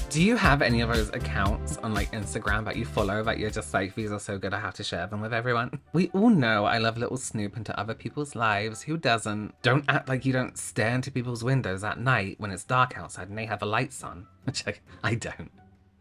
Do you have any of those accounts on like Instagram that you follow that you're just like, these are so good, I have to share them with everyone? We all know I love a little snoop into other people's lives. Who doesn't? Don't act like you don't stare into people's windows at night when it's dark outside and they have the lights on. Which I don't.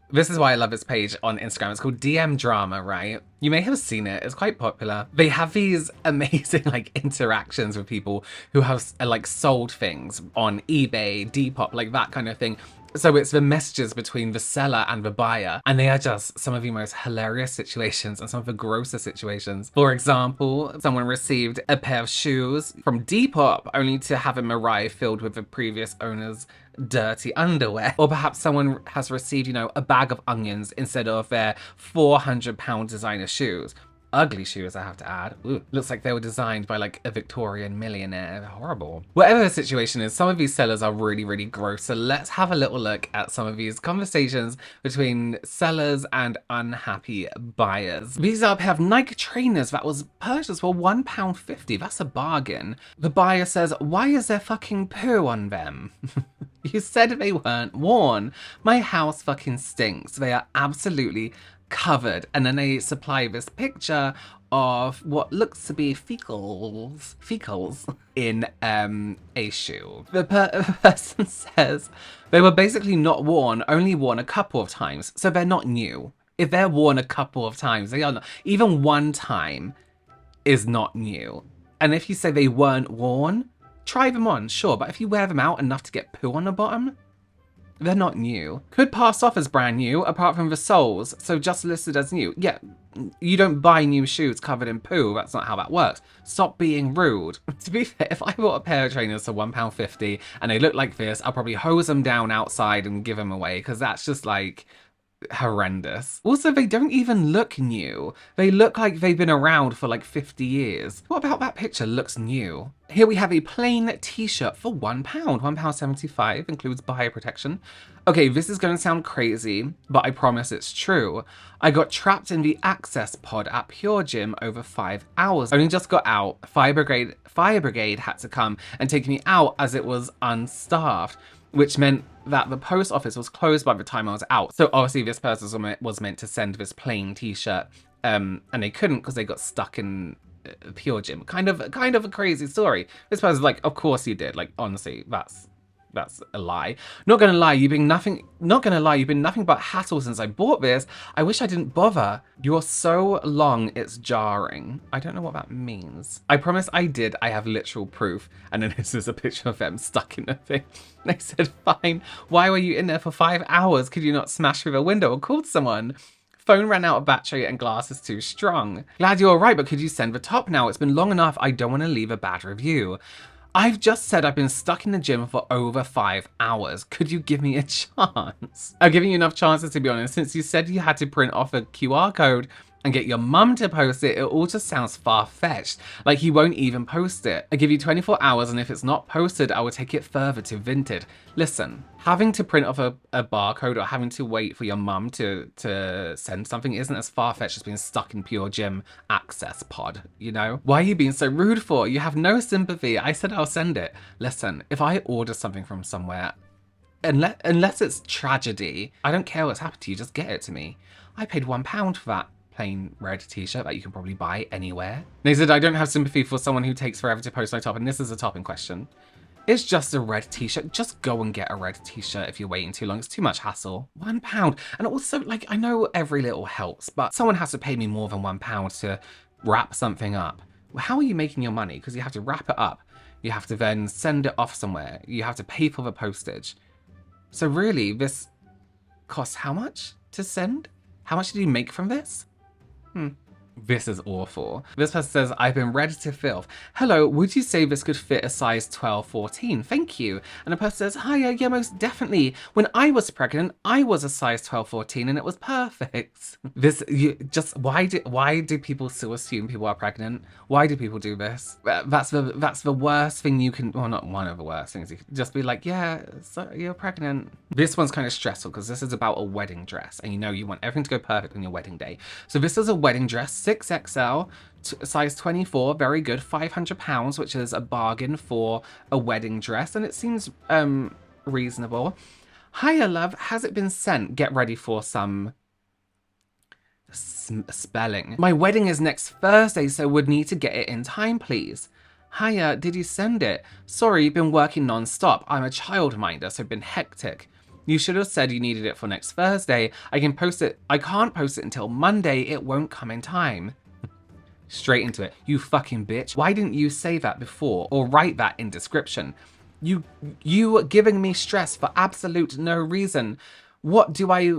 This is why I love this page on Instagram. It's called DM Drama, right? You may have seen it. It's quite popular. They have these amazing like interactions with people who have like sold things on eBay, Depop, like that kind of thing. So it's the messages between the seller and the buyer, and they are just some of the most hilarious situations and some of the grosser situations. For example, someone received a pair of shoes from Depop only to have them arrive filled with the previous owner's dirty underwear. Or perhaps someone has received, you know, a bag of onions instead of their £400 designer shoes. Ugly shoes, I have to add. Ooh, looks like they were designed by like a Victorian millionaire. Horrible. Whatever the situation is, some of these sellers are really, really gross. So let's have a little look at some of these conversations between sellers and unhappy buyers. These up have Nike trainers that was purchased for £1.50. That's a bargain. The buyer says, why is there fucking poo on them? You said they weren't worn. My house fucking stinks. They are absolutely covered. And then they supply this picture of what looks to be fecals in a shoe. The person says they were basically not worn, only worn a couple of times, so they're not new. If they're worn a couple of times, they are not. Even one time is not new. And if you say they weren't worn, try them on, sure, but if you wear them out enough to get poo on the bottom, they're not new. Could pass off as brand new, apart from the soles, so just listed as new. Yeah, you don't buy new shoes covered in poo. That's not how that works. Stop being rude. To be fair, if I bought a pair of trainers for £1.50 and they look like this, I'll probably hose them down outside and give them away, because that's just like horrendous. Also, they don't even look new. They look like they've been around for like 50 years. What about that picture looks new? Here we have a plain t-shirt for £1, £1.75, includes buyer protection. Okay, this is going to sound crazy, but I promise it's true. I got trapped in the access pod at Pure Gym over 5 hours. Only just got out. Fire brigade had to come and take me out as it was unstaffed, which meant that the post office was closed by the time I was out. So obviously this person was meant to send this plain t-shirt, and they couldn't because they got stuck in Pure Gym. Kind of a crazy story. This person's like, of course you did. Like, honestly, that's a lie. Not gonna lie, you've been nothing but hassle since I bought this. I wish I didn't bother. You're so long, it's jarring. I don't know what that means. I promise I did. I have literal proof. And then this is a picture of them stuck in a thing. And I said, fine. Why were you in there for 5 hours? Could you not smash through a window or call someone? Phone ran out of battery and glass is too strong. Glad you're alright, but could you send the top now? It's been long enough. I don't want to leave a bad review. I've just said I've been stuck in the gym for over 5 hours. Could you give me a chance? I've given you enough chances, to be honest. Since you said you had to print off a QR code and get your mum to post it, it all just sounds far-fetched. Like he won't even post it. I give you 24 hours, and if it's not posted, I will take it further to Vinted. Listen, having to print off a barcode or having to wait for your mum to send something isn't as far-fetched as being stuck in Pure Gym access pod, you know? Why are you being so rude for? You have no sympathy. I said I'll send it. Listen, if I order something from somewhere, unless it's tragedy, I don't care what's happened to you, just get it to me. I paid £1 for that plain red t-shirt that you can probably buy anywhere. They said, I don't have sympathy for someone who takes forever to post my top, and this is a top in question. It's just a red t-shirt. Just go and get a red t-shirt if you're waiting too long. It's too much hassle. £1. And also, like, I know every little helps, but someone has to pay me more than £1 to wrap something up. Well, how are you making your money? Because you have to wrap it up. You have to then send it off somewhere. You have to pay for the postage. So really, this costs how much to send? How much did you make from this? This is awful. This person says, I've been ready to filth. Hello, would you say this could fit a size 12, 14? Thank you. And the person says, hi, yeah, most definitely. When I was pregnant, I was a size 12, 14 and it was perfect. Why do people still assume people are pregnant? Why do people do this? That's the worst thing you can, well, not one of the worst things. You can just be like, yeah, so you're pregnant. This one's kind of stressful because this is about a wedding dress and you know you want everything to go perfect on your wedding day. So this is a wedding dress, 6XL, size 24, very good, £500, which is a bargain for a wedding dress, and it seems reasonable. Hiya, love. Has it been sent? Get ready for some spelling. My wedding is next Thursday, so would need to get it in time, please. Hiya, did you send it? Sorry, been working non-stop. I'm a childminder, so been hectic. You should have said you needed it for next Thursday. I can post it. I can't post it until Monday. It won't come in time. Straight into it. You fucking bitch. Why didn't you say that before or write that in description? You giving me stress for absolute no reason. What do I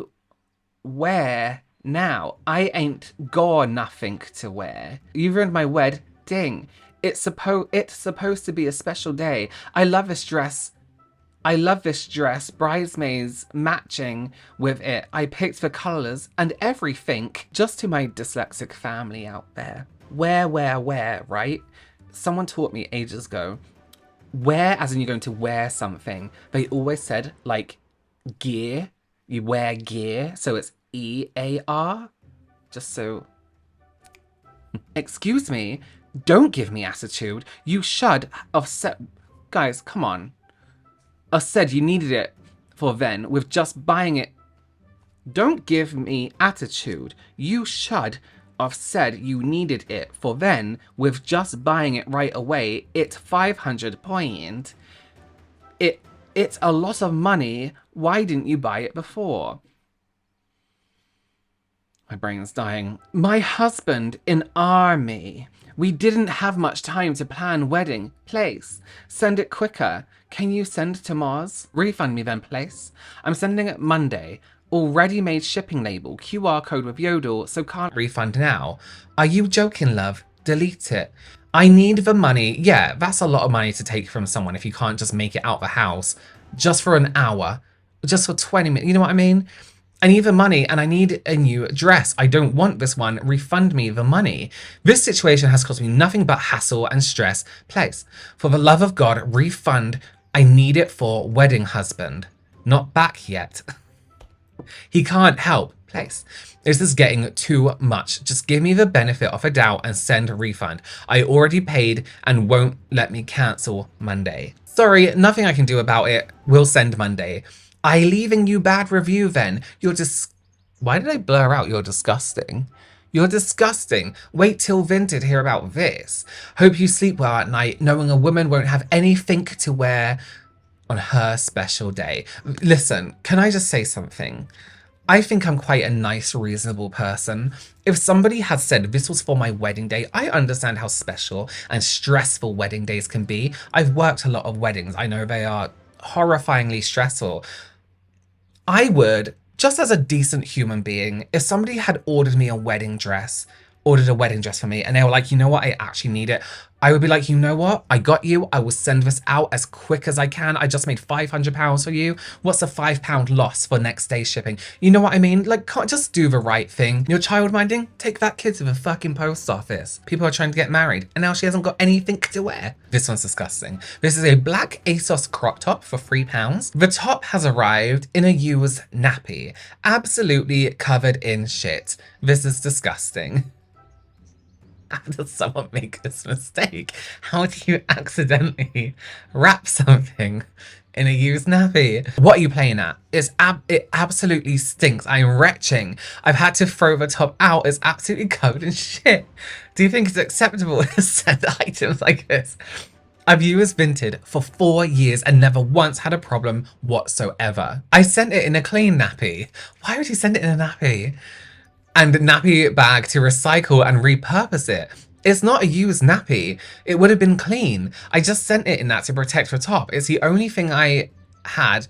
wear now? I ain't got nothing to wear. You ruined my wedding. It's supposed to be a special day. I love this dress. Bridesmaids matching with it. I picked the colours and everything. Just to my dyslexic family out there. Wear, right? Someone taught me ages ago. Wear, as in you're going to wear something. They always said, like, gear. You wear gear. So it's EAR. Just so... Excuse me. Don't give me attitude. You should have said... Guys, come on. I said you needed it for then with just buying it. Don't give me attitude. You should have said you needed it for then with just buying it right away. It's 500 point. It's a lot of money. Why didn't you buy it before? My brain's dying. My husband in army. We didn't have much time to plan wedding. Place. Send it quicker. Can you send to Mars? Refund me then, place. I'm sending it Monday. Already made shipping label. QR code with Yodel, so can't refund now. Are you joking, love? Delete it. I need the money. Yeah, that's a lot of money to take from someone if you can't just make it out the house. Just for an hour. Just for 20 minutes. You know what I mean? I need the money and I need a new dress. I don't want this one. Refund me the money. This situation has caused me nothing but hassle and stress. Place. For the love of God, refund. I need it for wedding husband. Not back yet. He can't help. Place. This is getting too much. Just give me the benefit of a doubt and send a refund. I already paid and won't let me cancel Monday. Sorry, nothing I can do about it. We'll send Monday. I leaving you bad review then. You're just... Why did I blur out you're disgusting? You're disgusting. Wait till Vinted hear about this. Hope you sleep well at night knowing a woman won't have anything to wear on her special day. Listen, can I just say something? I think I'm quite a nice, reasonable person. If somebody had said this was for my wedding day, I understand how special and stressful wedding days can be. I've worked a lot of weddings. I know they are horrifyingly stressful. I would, just as a decent human being, if somebody had ordered a wedding dress for me and they were like, you know what, I actually need it, I would be like, you know what, I got you, I will send this out as quick as I can. I just made £500 for you. What's a £5 loss for next day shipping? You know what I mean? Like, can't just do the right thing. You're child minding? Take that kid to the fucking post office. People are trying to get married and now she hasn't got anything to wear. This one's disgusting. This is a black ASOS crop top for £3. The top has arrived in a used nappy, absolutely covered in shit. This is disgusting. How does someone make this mistake? How do you accidentally wrap something in a used nappy? What are you playing at? It absolutely stinks. I'm retching. I've had to throw the top out. It's absolutely covered in shit. Do you think it's acceptable to send items like this? I've used Vinted for 4 years and never once had a problem whatsoever. I sent it in a clean nappy. Why would you send it in a nappy? And nappy bag to recycle and repurpose it. It's not a used nappy. It would have been clean. I just sent it in that to protect the top. It's the only thing I had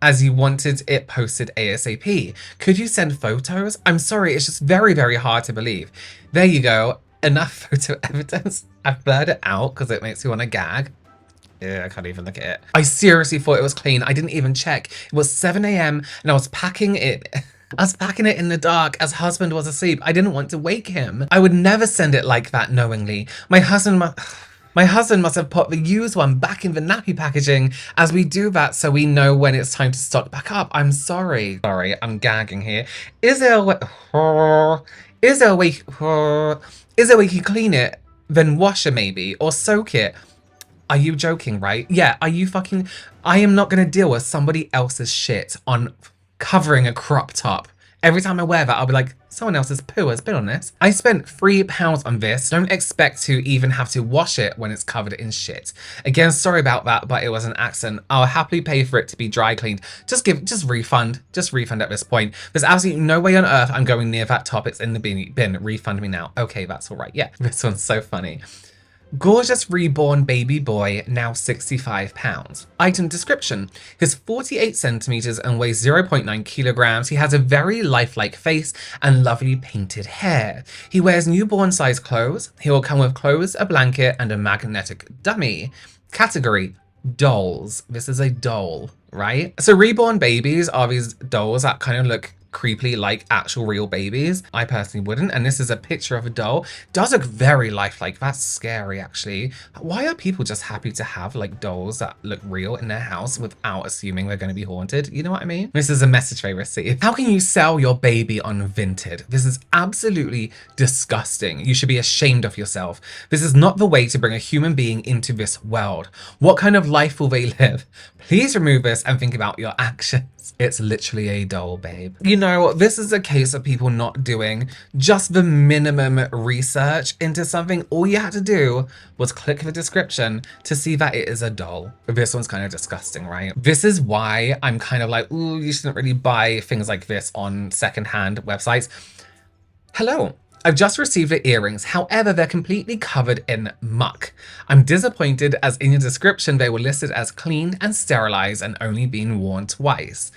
as you wanted it posted ASAP. Could you send photos? I'm sorry, it's just very, very hard to believe. There you go. Enough photo evidence. I've blurred it out because it makes me want to gag. Yeah, I can't even look at it. I seriously thought it was clean. I didn't even check. It was 7 a.m. and I was packing it. I was packing it in the dark as husband was asleep. I didn't want to wake him. I would never send it like that knowingly. My husband must have put the used one back in the nappy packaging as we do that so we know when it's time to stock back up. I'm sorry. Sorry, I'm gagging here. Is there a way you can clean it, then wash it maybe, or soak it? Are you joking, right? Yeah, are you fucking... I am not going to deal with somebody else's shit on covering a crop top. Every time I wear that, I'll be like, someone else's poo has been on this. I spent £3 on this. Don't expect to even have to wash it when it's covered in shit. Again, sorry about that, but it was an accident. I'll happily pay for it to be dry cleaned. Just refund at this point. There's absolutely no way on earth I'm going near that top. It's in the bin. Refund me now. Okay, that's all right. Yeah, this one's so funny. Gorgeous reborn baby boy, now £65. Item description. He's 48 centimeters and weighs 0.9 kilograms. He has a very lifelike face and lovely painted hair. He wears newborn size clothes. He will come with clothes, a blanket, and a magnetic dummy. Category: dolls. This is a doll, right? So reborn babies are these dolls that kind of look creepily like actual real babies. I personally wouldn't, and this is a picture of a doll. Does look very lifelike. That's scary, actually. Why are people just happy to have like dolls that look real in their house without assuming they're going to be haunted? You know what I mean? This is a message they received. How can you sell your baby on Vinted? This is absolutely disgusting. You should be ashamed of yourself. This is not the way to bring a human being into this world. What kind of life will they live? Please remove this and think about your actions. It's literally a doll, babe. You know, this is a case of people not doing just the minimum research into something. All you had to do was click the description to see that it is a doll. This one's kind of disgusting, right? This is why I'm kind of like, ooh, you shouldn't really buy things like this on secondhand websites. Hello. I've just received the earrings, however, they're completely covered in muck. I'm disappointed as in your description they were listed as cleaned and sterilized and only been worn twice.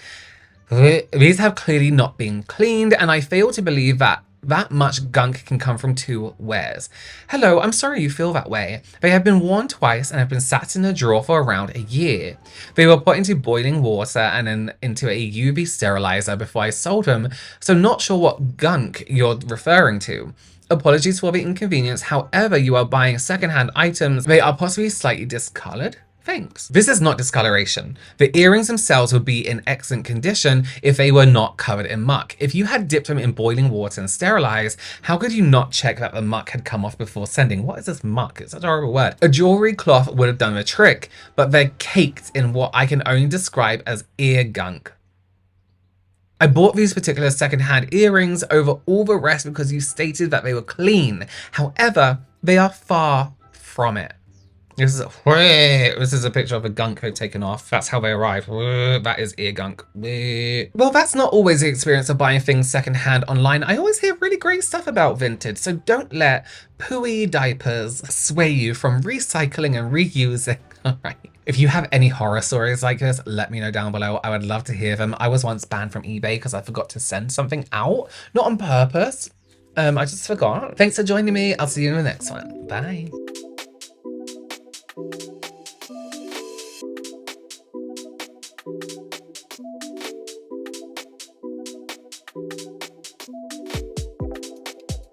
These have clearly not been cleaned, and I fail to believe that much gunk can come from two wears. Hello, I'm sorry you feel that way. They have been worn twice and have been sat in a drawer for around a year. They were put into boiling water and then into a UV sterilizer before I sold them, so not sure what gunk you're referring to. Apologies for the inconvenience, however, you are buying secondhand items. They are possibly slightly discolored. Thanks. This is not discoloration. The earrings themselves would be in excellent condition if they were not covered in muck. If you had dipped them in boiling water and sterilized, how could you not check that the muck had come off before sending? What is this muck? It's such a horrible word. A jewelry cloth would have done the trick, but they're caked in what I can only describe as ear gunk. I bought these particular secondhand earrings over all the rest because you stated that they were clean. However, they are far from it. This is a picture of a gunk they've taken off. That's how they arrive. That is ear gunk. Well, that's not always the experience of buying things secondhand online. I always hear really great stuff about Vinted, so don't let pooey diapers sway you from recycling and reusing. All right. If you have any horror stories like this, let me know down below. I would love to hear them. I was once banned from eBay because I forgot to send something out. Not on purpose. I just forgot. Thanks for joining me. I'll see you in the next one. Bye.